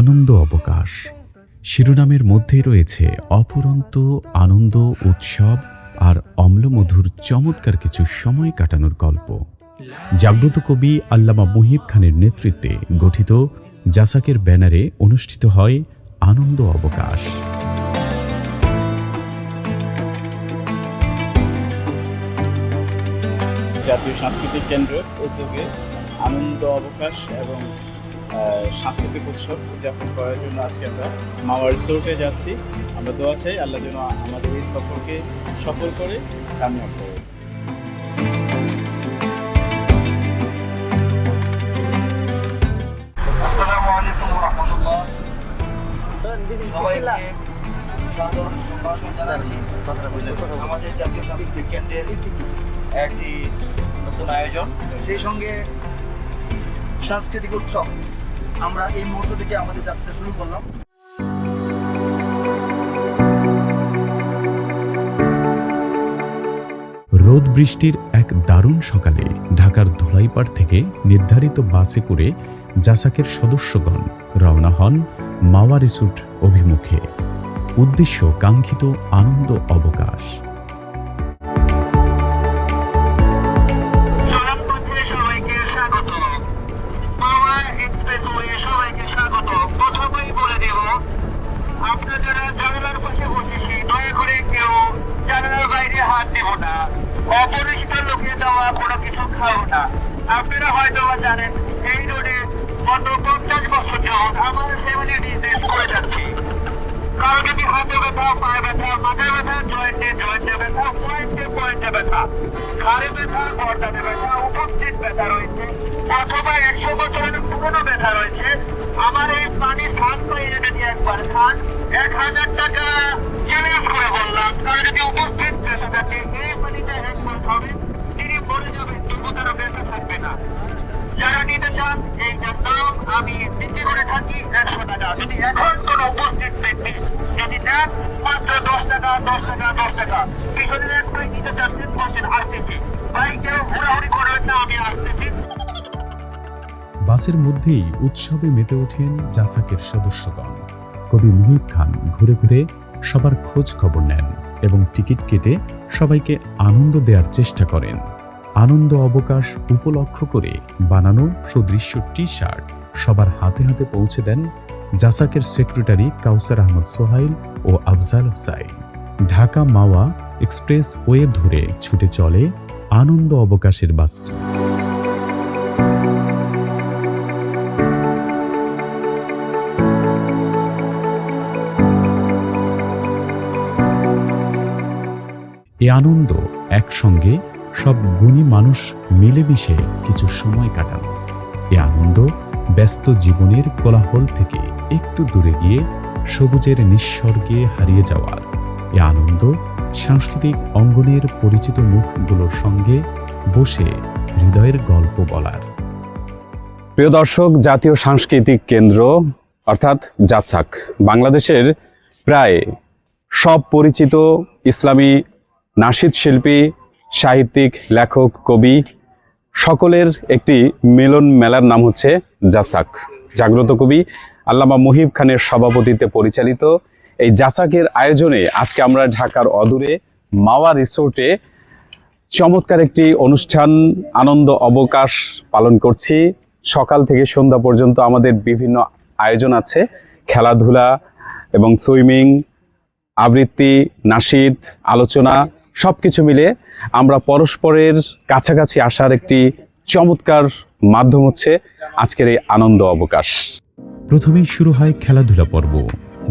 আনন্দ অবকাশ শিরোনামের মধ্যেই রয়েছে অফুরন্ত আনন্দ, উৎসব আর অম্লমধুর চমৎকার কিছু সময় কাটানোর গল্প। জাগ্রত কবি আল্লামা মুহিব খানের নেতৃত্বে গঠিত জাসাকের ব্যানারে অনুষ্ঠিত হয় আনন্দ অবকাশ। জাতীয় সাংস্কৃতিক কেন্দ্রের উদ্যোগে আনন্দ অবকাশ এবং সাংস্কৃতিক উৎসব উদযাপন করার জন্য আজকে আমরা মাওয়া রিসোর্টে যাচ্ছি। আমরা দোয়া চাই আল্লাহ যেন আমাদের এই সফরকে সফল করে কামিয়াব করে। আসসালামু আলাইকুম ওয়া রাহমাতুল্লাহ। সবাইকে সাদর সম্ভাষণ জানাচ্ছি। আমাদের জাতীয় সাংস্কৃতিক কেন্দ্রের একটি নতুন আয়োজন, সেই সঙ্গে সাংস্কৃতিক উৎসব। আমরা এই মুহূর্ত থেকে আমাদের যাত্রা শুরু করলাম। রোদ বৃষ্টির এক দারুণ সকালে ঢাকার ধোলাইপাড় থেকে নির্ধারিত বাসে করে জাসাকের সদস্যগণ রওনা হন মাওয়া রিসোর্ট অভিমুখে। উদ্দেশ্য কাঙ্ক্ষিত আনন্দ অবকাশ। আপনারা যারা জানালার পাশে বসেছি, দয়া করে কেউ জানালার বাইরে হাত দেব না, অপরিচিত লোকে দেওয়া কোনো কিছু খাও না। আপনারা হয়তো জানেন এই রোডে গত 50 বছর যাবৎ আমার ফ্যামিলি বিজনেস করে যাচ্ছি। কারো যদি হাতে ব্যথা, পায়ে ব্যথা, মাথায় ব্যথা, জয়েন্টে ব্যথা, পয়েন্টে ব্যথা, ঘাড়ে ব্যথা, গর্দানে ব্যথা, উপস্থিত ব্যথা রয়েছে, অথবা 100 বছরের পুরনো ব্যথা রয়েছে, আমার এই পানি স্নান করে যদি একবার খান 1000 টাকা চ্যালেঞ্জ করে বললাম। কারো যদি উপস্থিত ব্যথা থাকে এই পানিটা একবার খাবেন, তিনি মরে যাবেন, তবু তারা ব্যথা থাকবে না। যারা নিতে চান এই দাম আমি বিক্রি করে থাকি 100 টাকা। যদি এখন কোনো উপস্থিত ব্যক্তি যদি নেন মাত্র 10 টাকা, 10 টাকা, 10 টাকা। পিছনের এক ভাই নিতে চাচ্ছেন, বসেন, আসতেছি ভাই, কেউ ঘোরাঘুরি করবেন না, আমি আসতেছি। বাসের মধ্যেই উৎসবে মেতে ওঠেন জাসাকের সদস্যগণ। কবি মুহিব খান ঘুরে ঘুরে সবার খোঁজ খবর নেন এবং টিকিট কেটে সবাইকে আনন্দ দেওয়ার চেষ্টা করেন। আনন্দ অবকাশ উপলক্ষ করে বানানো সুদৃশ্য টি শার্ট সবার হাতে হাতে পৌঁছে দেন জাসাকের সেক্রেটারি কাউসার আহমদ সোহাইল ও আফজাল হুসাইন। ঢাকা মাওয়া এক্সপ্রেস ওয়ে ধরে ছুটে চলে আনন্দ অবকাশের বাসটি। এ আনন্দ একসঙ্গে সব গুণী মানুষ মিলেমিশে কিছু সময় কাটানো। এ আনন্দ ব্যস্ত জীবনের কোলাহল থেকে একটু দূরে গিয়ে সবুজের নিঃস্বর্গে হারিয়ে যাওয়ার। এ আনন্দ সাংস্কৃতিক অঙ্গনের পরিচিত মুখগুলোর সঙ্গে বসে হৃদয়ের গল্প বলার। প্রিয় দর্শক, জাতীয় সাংস্কৃতিক কেন্দ্র অর্থাৎ জাসাক বাংলাদেশের প্রায় সব পরিচিত ইসলামী নাশিদ শিল্পী, সাহিত্যিক, লেখক, কবি সকলের একটি মিলন মেলার নাম হচ্ছে জাসাক। জাগ্রত কবি আল্লামা মুহিব খানের সভাপতিত্বে পরিচালিত এই জাসাকের আয়োজনে আজকে আমরা ঢাকার অদূরে মাওয়া রিসোর্টে চমৎকার একটি অনুষ্ঠান আনন্দ অবকাশ পালন করছি। সকাল থেকে সন্ধ্যা পর্যন্ত আমাদের বিভিন্ন আয়োজন আছে, খেলাধুলা এবং সুইমিং, আবৃত্তি, নাশিদ, আলোচনা, সবকিছু মিলে আমরা পরস্পরের কাছাকাছি আসার একটি চমৎকার মাধ্যম হচ্ছে আজকের এই আনন্দ অবকাশ। প্রথমেই শুরু হয় খেলাধুলা পর্ব।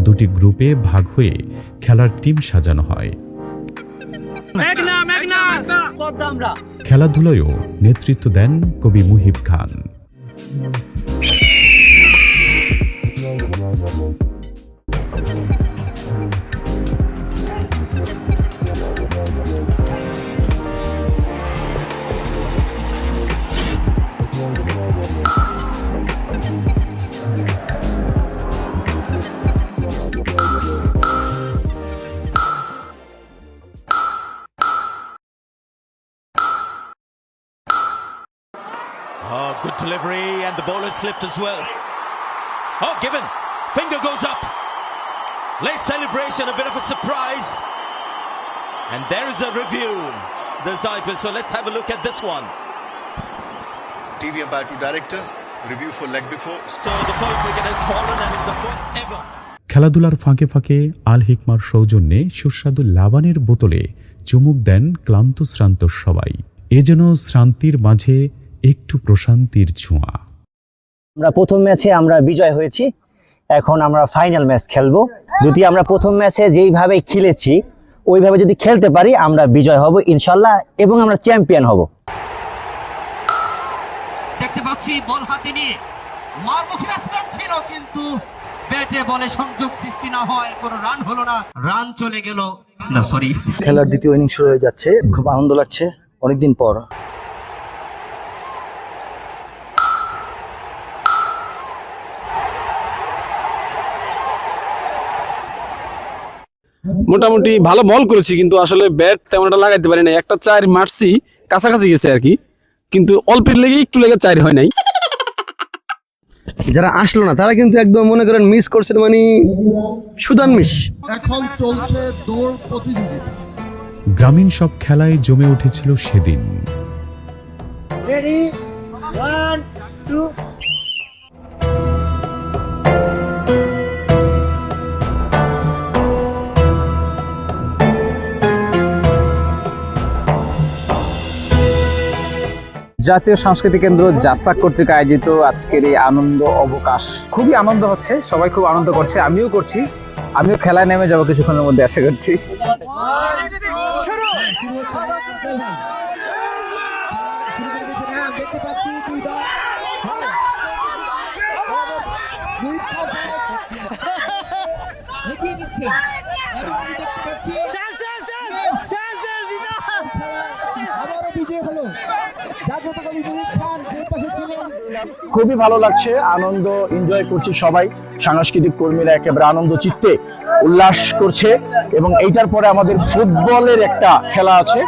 দুটি গ্রুপে ভাগ হয়ে খেলার টিম সাজানো হয়। খেলাধুলায়ও নেতৃত্ব দেন কবি মুহিব খান। Oh, good delivery, and the ball has slipped as well. Oh, given. Finger goes up. Late celebration, a bit of a surprise. And there is a review. The Zypes. So let's have a look at this one. TV umpire to director, review for leg before. So the fourth wicket has fallen and it's the first ever. খেলাধুলার ফাঁকে ফাঁকে আল হিকমার সৌজন্যে সুস্বাদু লাবানের বোতলে চুমুক দেন ক্লান্ত শ্রান্ত সবাই। এ যেন শ্রান্তির মাঝে একটু প্রশান্তির ছোঁয়া। আমরা প্রথম ম্যাচে আমরা বিজয় হয়েছি, এখন আমরা ফাইনাল ম্যাচ খেলবো। যদি আমরা প্রথম ম্যাচে যেইভাবে খেলেছি ওইভাবে যদি খেলতে পারি আমরা বিজয় হব ইনশাল্লাহ, এবং আমরা চ্যাম্পিয়ন হব। দেখতে পাচ্ছি বল হাতে নিয়ে মারমুখী ব্যাটসম্যান ছিল, কিন্তু ব্যাটে বলে সংযোগ সৃষ্টি না হয় কোনো রান হলো না, রান চলে গেল না। সরি, খেলার দ্বিতীয় ইনিংস শুরু হয়ে যাচ্ছে, খুব আনন্দ লাগছে অনেকদিন পর। মোটামুটি ভালো বল করেছি, কিন্তু আসলে ব্যাট তেমন একটা লাগাইতে পারি না। একটা 4 মারছি, কাছাকাছি গেছে আর কি, কিন্তু অল্পের লেগে একটু লেগে 4 হয় নাই। যারা আসলো না তারা কিন্তু একদম মনে করেন মিস করছেন, মানে সুদান মিস। এখন চলছে দৌড় প্রতিযোগিতা। গ্রামীণ সব খেলায় জমে উঠেছিল সেদিন। রেডি 1 2 জাতীয় সাংস্কৃতিক কেন্দ্র জাসাক কর্তৃক আয়োজিত আজকের এই আনন্দ অবকাশ খুবই আনন্দ হচ্ছে, সবাই খুব আনন্দ করছে, আমিও করছি। আমিও খেলায় নেমে যাবো কিছুক্ষণের মধ্যে, আশা করছি। খুবই ভালো লাগছে, আনন্দ এনজয় করছি সবাই। সাংস্কৃতিক কর্মীরা একেবারে আনন্দ চিত্তে উল্লাস করছে, এবং এইটার পরে আমাদের ফুটবলের একটা খেলা আছে।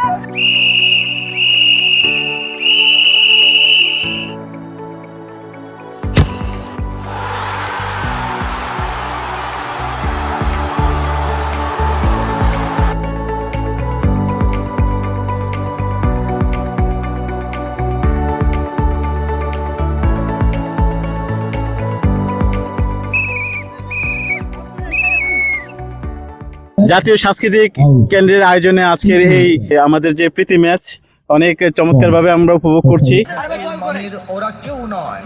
জাতীয় সাংস্কৃতিক কেন্দ্রের আয়োজনে আজকের এই আমাদের যে প্রীতি ম্যাচ অনেক চমৎকার ভাবে আমরা উপভোগ করছি। মুসলমানের ওরা কেউ নয়,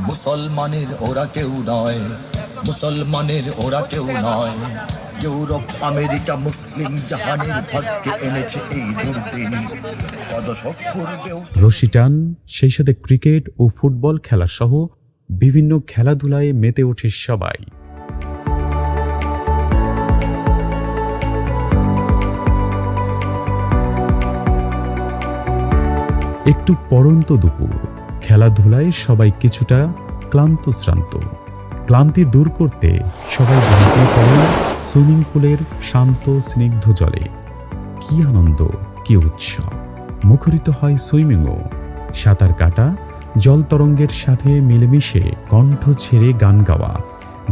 মুসলমানের ওরা কেউ নয়, মুসলমানের ওরা কেউ নয়। ইউরোপ আমেরিকা মুসলিম জাহানের ভাগ্যে এনেছে এই দুর্দিন। পদশক পূর্বেও রশি টান, সেই সাথে ক্রিকেট ও ফুটবল খেলা সহ বিভিন্ন খেলাধুলায় মেতে ওঠে সবাই। একটু পড়ন্ত দুপুর, খেলাধুলায় সবাই কিছুটা ক্লান্ত শ্রান্ত। ক্লান্তি দূর করতে সবাই ঝাঁপিয়ে পড়ে সুইমিং পুলের শান্ত স্নিগ্ধ জলে। কি আনন্দ, কি উৎসব! মুখরিত হয় সুইমিংও। সাঁতার কাটা, জল তরঙ্গের সাথে মিলেমিশে কণ্ঠ ছেড়ে গান গাওয়া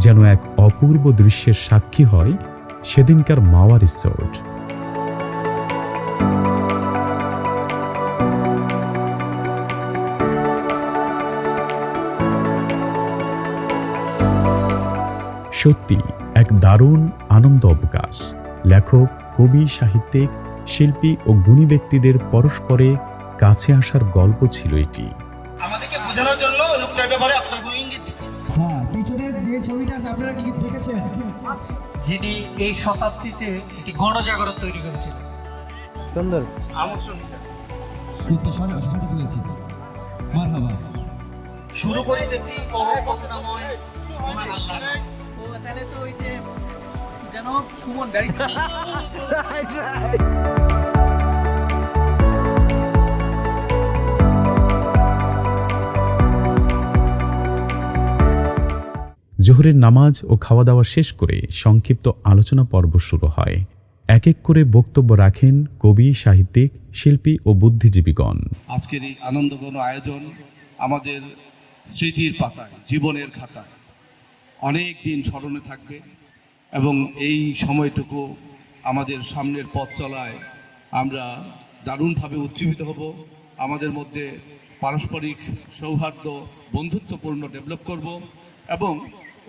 যেন এক অপূর্ব দৃশ্যের সাক্ষী হয় সেদিনকার মাওয়া রিসোর্ট। সত্যি এক দারুণ আনন্দ অবকাশ। লেখক, কবি, সাহিত্যিক, শিল্পী ও গুণী ব্যক্তিদের পরস্পরে কাছে আসার গল্প ছিল এটি। আমাদেরকে বোঝানোর জন্য লোকটার ব্যাপারে আপনার কোনো ইঙ্গিত। হ্যাঁ, পিছনে যে ছবিটা আছে আপনারা কি দেখেছেন? যিনি এই শতাব্দীতে একটি গণজাগরণ তৈরি করেছিলেন। সুন্দর সঠিক হয়েছে। মারহাবা। শুরু করিতেছি করুণাময় মহান আল্লাহ। ও তাহলে তো ওই যে যেন সুমন গাড়ি জোহরের নামাজ ও খাওয়া দাওয়া শেষ করে সংক্ষিপ্ত আলোচনা পর্ব শুরু হয়। এক এক করে বক্তব্য রাখেন কবি, সাহিত্যিক, শিল্পী ও বুদ্ধিজীবীগণ। আজকের এই আনন্দঘন আয়োজন আমাদের স্মৃতির পাতায়, জীবনের খাতায় অনেক দিন স্মরণে থাকবে এবং এই সময়টুকু আমাদের সামনের পথ চলায় আমরা দারুণভাবে উজ্জীবিত হব। আমাদের মধ্যে পারস্পরিক সৌহার্দ্য বন্ধুত্বপূর্ণ ডেভেলপ করব এবং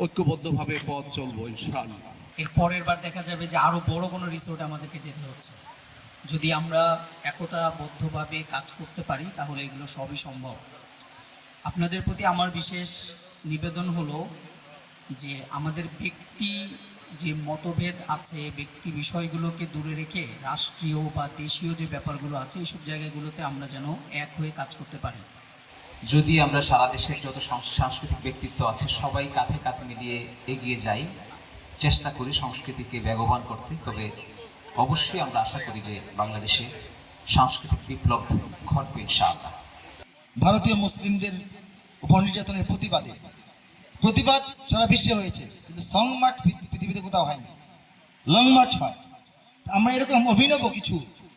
ঐক্যবদ্ধভাবে পথ চলবো ইনশাআল্লাহ। এর পরের বার দেখা যাবে যে আরো বড় কোনো রিসোর্ট আমাদেরকে যেতে হচ্ছে। যদি আমরা একতাবদ্ধভাবে কাজ করতে পারি তাহলে এগুলো সবই সম্ভব। আপনাদের প্রতি আমার বিশেষ নিবেদন হলো যে আমাদের ব্যক্তি যে মতভেদ আছে, ব্যক্তি বিষয়গুলোকে দূরে রেখে রাষ্ট্রীয় বা দেশীয় যে ব্যাপারগুলো আছে এইসব জায়গাগুলোতে আমরা যেন এক হয়ে কাজ করতে পারি। যদি আমরা সারা দেশের যত সাংস্কৃতিক ব্যক্তিত্ব আছে সবাই কাঁধে কাঁধ মিলিয়ে এগিয়ে যাই, চেষ্টা করি সংস্কৃতিকে বেগবান করতে, তবে অবশ্যই আমরা আশা করি যে বাংলাদেশে সাংস্কৃতিক বিপ্লব ঘটবে ইনশাআল্লাহ। ভারতীয় মুসলিমদের উপর নির্যাতনের প্রতিবাদ সারা বিশ্বে হয়েছে, কিন্তু সং মার্চ পৃথিবীতে কোথাও হয়নি, লং মার্চ হয়। আমরা এরকম অভিনব কিছু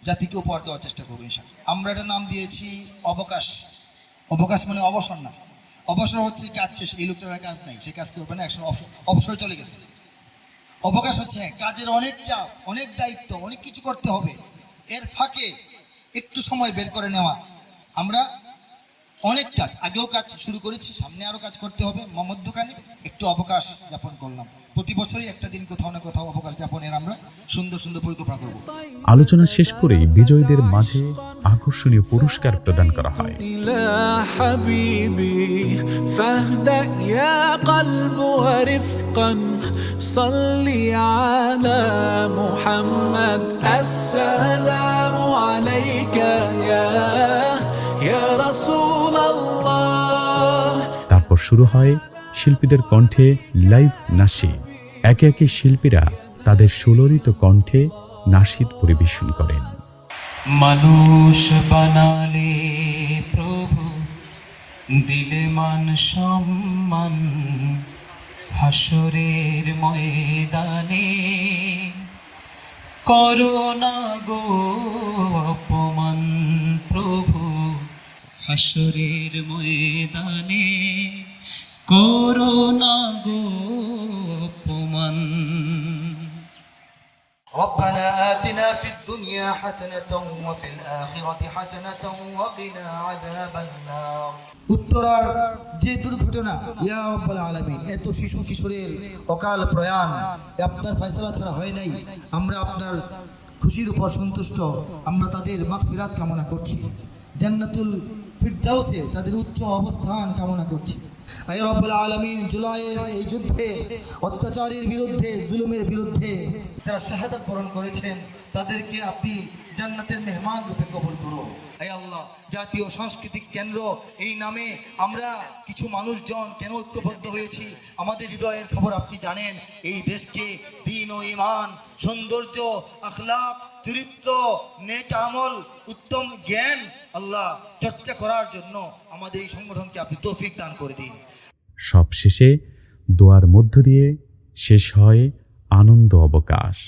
জাতিকে উপহার দেওয়ার চেষ্টা করবো ইনশাআল্লাহ। আমরা এটা নাম দিয়েছি অবকাশ। অবকাশ মানে অবসর না, অবসর হচ্ছে কাজ শেষ, এই লোকটার কাজ নাই, সে কাজ করবে না, একসময় অবসর চলে গেছে। অবকাশ হচ্ছে কাজের অনেক চাপ, অনেক দায়িত্ব, অনেক কিছু করতে হবে, এর ফাঁকে একটু সময় বের করে নেওয়া। আমরা অনেক কাজ, আগেও কাজ শুরু করেছি, সামনে আরো কাজ করতে হবে, মধ্যখানে একটু অবকাশ যাপন করলাম। প্রতি বছরই একটা দিন কোথাও না কোথাও অবকাশ যাপনের আমরা সুন্দর সুন্দর পরিকল্পনা করব। আলোচনা শেষ করেই বিজয়ীদের মাঝে আকর্ষণীয় পুরস্কার প্রদান করা হয়। তারপর শুরু হয় শিল্পীদের কণ্ঠে লাইভ নাশিদ। একে একে শিল্পীরা তাদের সুললিত কণ্ঠে নাশিদ পরিবেশন করেন। মানুষ বানালে প্রভু, দিলে মান সম্মান, হাসরের ময়দানে করোনা গো অপমান প্রভু, হাসরের ময়দানে করোনা গো অপমান। ربنا آتنا في الدنيا حسنة وفي الآخرة حسنة وقنا عذاب النار। উত্তরার যে দুর্ঘটনা, ইয়া রাব্বাল আলামিন, এত শিশু কিশোরের অকাল প্রয়াণ আপনার ফয়সালা ছাড়া হয় নাই। আমরা আপনার খুশির উপর সন্তুষ্ট, আমরা তাদের মাগফিরাত কামনা করছি, জান্নাতুল ফিরদাউসে তাদের উচ্চ অবস্থান কামনা করছি। ইয়া রাব্বাল আলামিন, জুলাইয়ের এই যুদ্ধে অত্যাচারের বিরুদ্ধে, জুলুমের বিরুদ্ধে যারা শাহাদাত বরণ করেছেন তাদেরকে আপনি জান্নাতের মেহমান রূপে কবুল করুন। হে আল্লাহ, জাতীয় সাংস্কৃতিক কেন্দ্র এই নামে আমরা কিছু মানুষজন কেন ঐক্যবদ্ধ হয়েছি, আমাদের হৃদয়ের খবর আপনি জানেন। এই দেশকে দ্বীন ও ঈমান, সৌন্দর্য, আখলাক, চরিত্র, নেক আমল, উত্তম জ্ঞান আল্লাহ চর্চা করার জন্য আমাদের এই সংগঠনকে আপনি তৌফিক দান করে দিন। সব শেষে দোয়ার মধ্য দিয়ে শেষ হয় আনন্দ অবকাশ।